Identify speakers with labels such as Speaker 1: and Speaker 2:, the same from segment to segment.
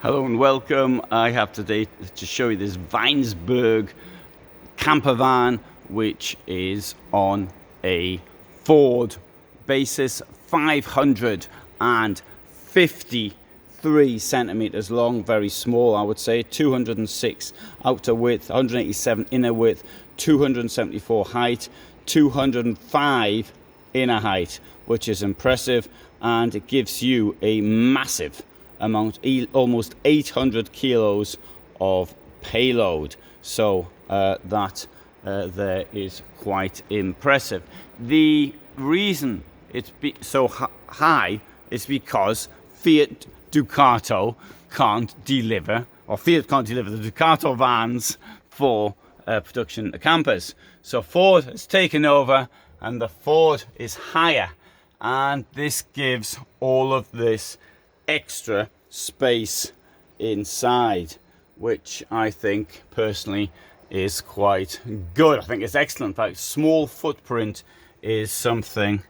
Speaker 1: Hello and welcome. I have today to show you this Weinsberg campervan, which is on a Ford basis, 553 centimeters long, very small I would say, 206 outer width, 187 inner width, 274 height, 205 inner height, which is impressive, and it gives you a massive amount, almost 800 kilos of payload. So that there is quite impressive. The reason it's so high is because Fiat Ducato can't deliver, or Fiat can't deliver the Ducato vans for production campers. So Ford has taken over, and the Ford is higher, and this gives all of this extra space inside, which I think personally is quite good. I think it's excellent. In fact, small footprint is something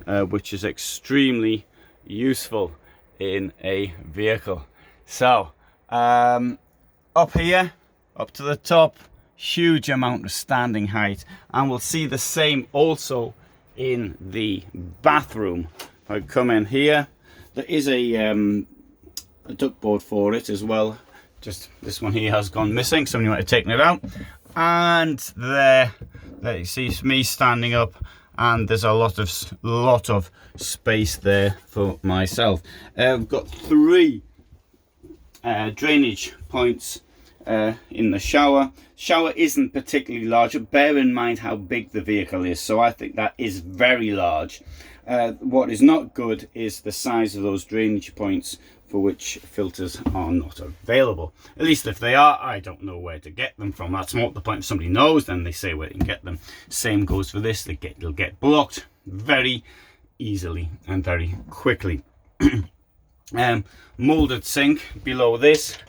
Speaker 1: which is extremely useful in a vehicle. So up here, up to the top, huge amount of standing height, and we'll see the same also in the bathroom. If I come in here, there is a duckboard for it as well. Just this one here has gone missing, somebody might have taken it out. And there you see me standing up, and there's a lot of space there for myself. I've got 3 drainage points in the shower. Shower isn't particularly large, but bear in mind how big the vehicle is, so I think that is very large. What is not good is the size of those drainage points, for which filters are not available. At least if they are, I don't know where to get them from. That's not the point. If somebody knows, then they say where you can get them. Same goes for this. They'll get blocked very easily and very quickly. Molded sink below this.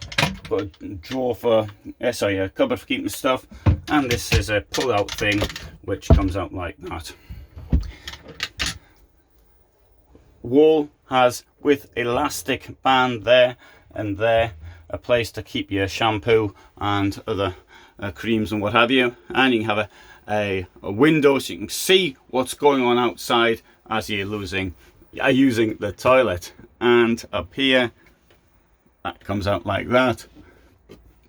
Speaker 1: Got a drawer for, a cupboard for keeping stuff, and this is a pull-out thing which comes out like that. Wall has, with elastic band there and there, a place to keep your shampoo and other creams and what have you, and you can have a window so you can see what's going on outside as you're using the toilet. And up here, that comes out like that.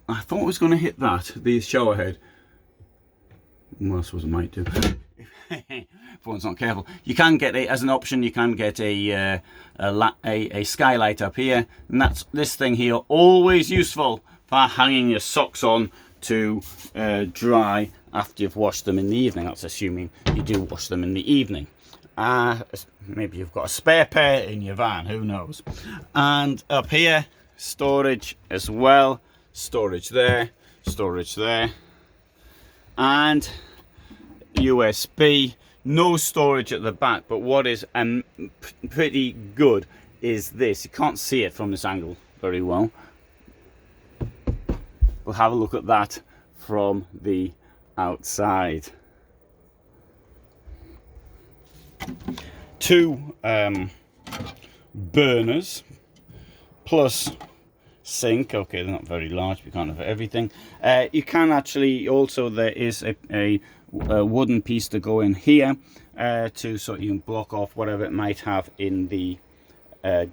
Speaker 1: I thought I was going to hit that, the shower head. Well, I suppose I might do. If one's not careful, you can get as an option. You can get a skylight up here, and that's this thing here. Always useful for hanging your socks on to dry after you've washed them in the evening. That's assuming you do wash them in the evening. Maybe you've got a spare pair in your van. Who knows? And up here, storage as well. Storage there, and USB. No storage at the back, but what is pretty good is this. You can't see it from this angle very well. We'll have a look at that from the outside. 2 burners plus sink. Okay, they're not very large, we can't have everything. You can actually also, there is a wooden piece to go in here so you can block off whatever it might have in the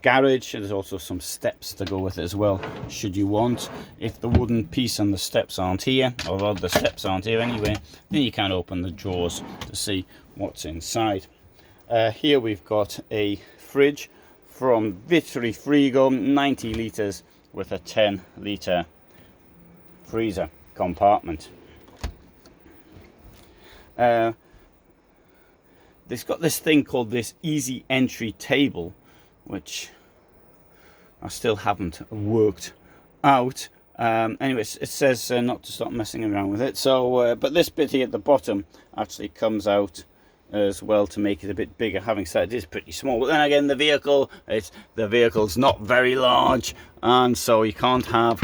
Speaker 1: garage. There's also some steps to go with it as well, should you want. If the wooden piece and the steps aren't here, or the steps aren't here anyway, then you can open the drawers to see what's inside. Here we've got a fridge from Vitri Frigo, 90 litres, with a 10-litre freezer compartment. It's got this thing called this easy entry table, which I still haven't worked out. Anyway, it says not to stop messing around with it. So, but this bit here at the bottom actually comes out as well to make it a bit bigger. Having said it is pretty small, but then again, the vehicle's not very large, and so you can't have.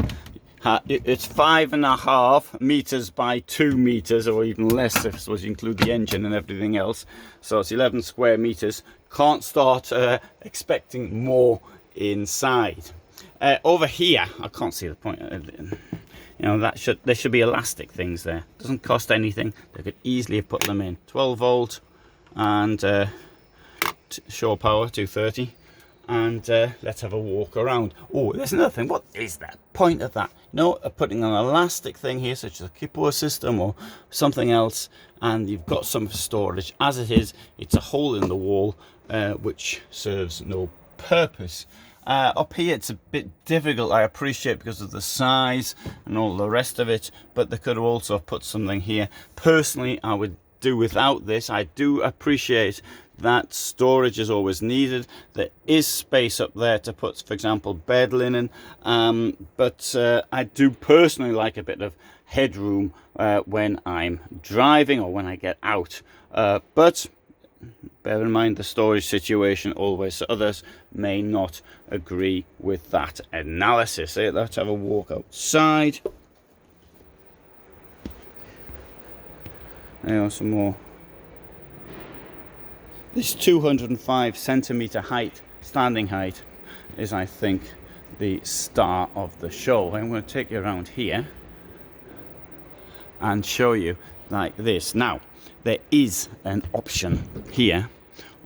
Speaker 1: It's 5.5 meters by 2 meters, or even less if you include the engine and everything else. So it's 11 square meters. Can't start expecting more inside. Over here, I can't see the point. You know, there should be elastic things there. Doesn't cost anything. They could easily have put them in. 12 volt and shore power 230. And let's have a walk around. Oh, there's another thing. What is the point of that? You know, putting an elastic thing here, such as a Kipur system or something else, and you've got some storage. As it is, it's a hole in the wall, which serves no purpose. Up here, it's a bit difficult, I appreciate, because of the size and all the rest of it, but they could have also put something here. Personally, I would do without this. I do appreciate that storage is always needed. There is space up there to put, for example, bed linen, but I do personally like a bit of headroom when I'm driving or when I get out. But bear in mind the storage situation always, so others may not agree with that analysis. Let's have a walk outside. There are some more. This 205 centimeter height, standing height, is, I think, the star of the show. I'm going to take you around here and show you like this. Now, there is an option here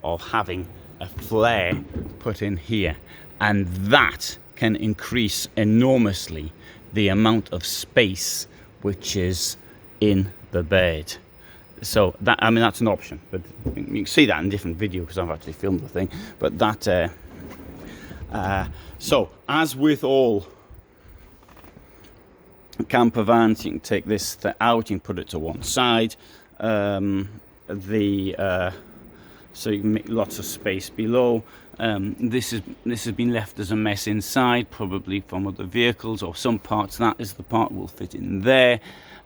Speaker 1: of having a flare put in here, and that can increase enormously the amount of space which is in the bed. So that, I mean, that's an option, but you can see that in a different video because I've actually filmed the thing. But that, so as with all camper vans, you can take this out, you can put it to one side. So you can make lots of space below. This has been left as a mess inside, probably from other vehicles or some parts. That is the part will fit in there.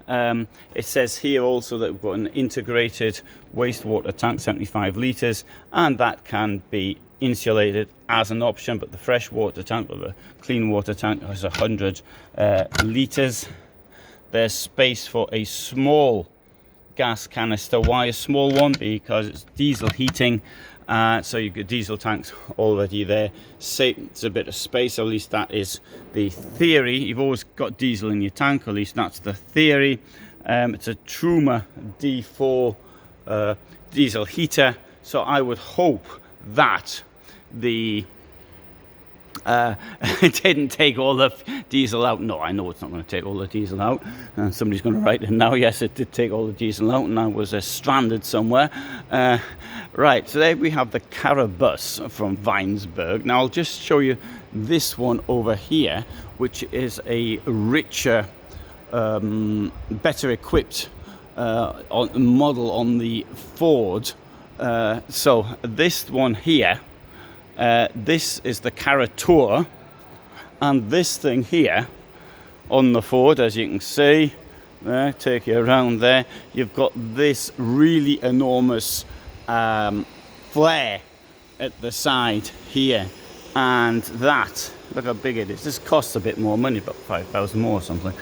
Speaker 1: It says here also that we've got an integrated wastewater tank, 75 litres, and that can be insulated as an option, but the fresh water tank or the clean water tank has 100 litres. There's space for a small gas canister. Why a small one? Because it's diesel heating, so you've got diesel tanks already there. It's a bit of space, or at least that is the theory. You've always got diesel in your tank, or at least that's the theory. It's a Truma D4 diesel heater, so I would hope that the it didn't take all the diesel out. No, I know it's not going to take all the diesel out, and somebody's going to write it now. Yes, it did take all the diesel out, and I was stranded somewhere. Right, so there we have the Carabus from Weinsberg. Now I'll just show you this one over here, which is a richer, better equipped model on the Ford. So this one here, this is the Carratour, and this thing here on the Ford, as you can see, take you around there, you've got this really enormous flare at the side here, and that, look how big it is. This costs a bit more money, about 5,000 more or something,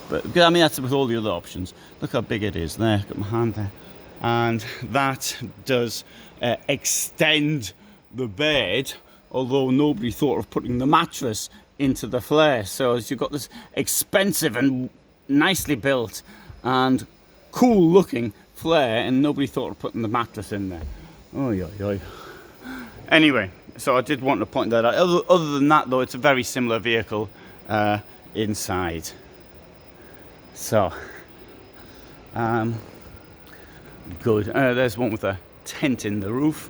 Speaker 1: but I mean that's with all the other options. Look how big it is there, got my hand there, and that does extend the bed, although nobody thought of putting the mattress into the flare. So as you've got this expensive and nicely built and cool looking flare, and nobody thought of putting the mattress in there. Oh. Anyway, so I did want to point that out. Other than that though, it's a very similar vehicle inside. So good. There's one with a tent in the roof.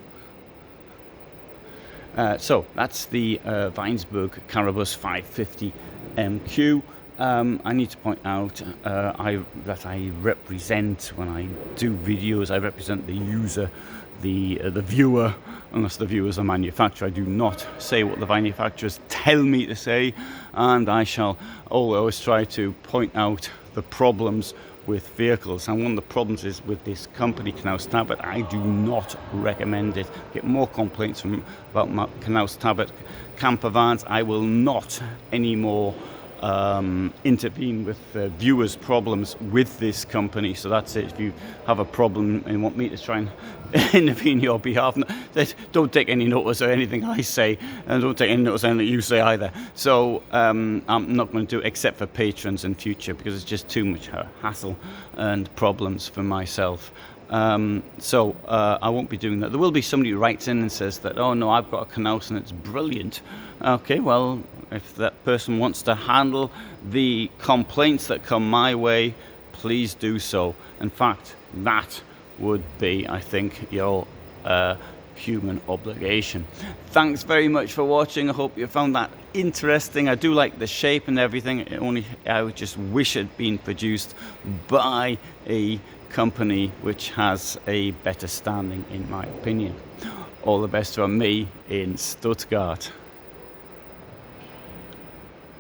Speaker 1: So that's the Weinsberg Carabus 550 MQ. I need to point out that I represent, when I do videos, I represent the user, the viewer. Unless the viewer is a manufacturer, I do not say what the manufacturers tell me to say, and I shall always try to point out the problems with vehicles. And one of the problems is with this company, Knaus Tabbert. I do not recommend it. Get more complaints about Knaus Tabbert camper vans. I will not anymore intervene with viewers' problems with this company. So that's it. If you have a problem and want me to try and intervene on your behalf, don't take any notice of anything I say, and don't take any notice of anything you say either. So I'm not going to do it except for patrons in future, because it's just too much hassle and problems for myself. So I won't be doing that. There will be somebody who writes in and says that, oh no, I've got a Knaus and it's brilliant. Okay, well, if that person wants to handle the complaints that come my way, please do so. In fact, that would be, I think, your human obligation. Thanks very much for watching. I hope you found that interesting. I do like the shape and everything. I would just wish it had been produced by a company which has a better standing, in my opinion. All the best from me in Stuttgart.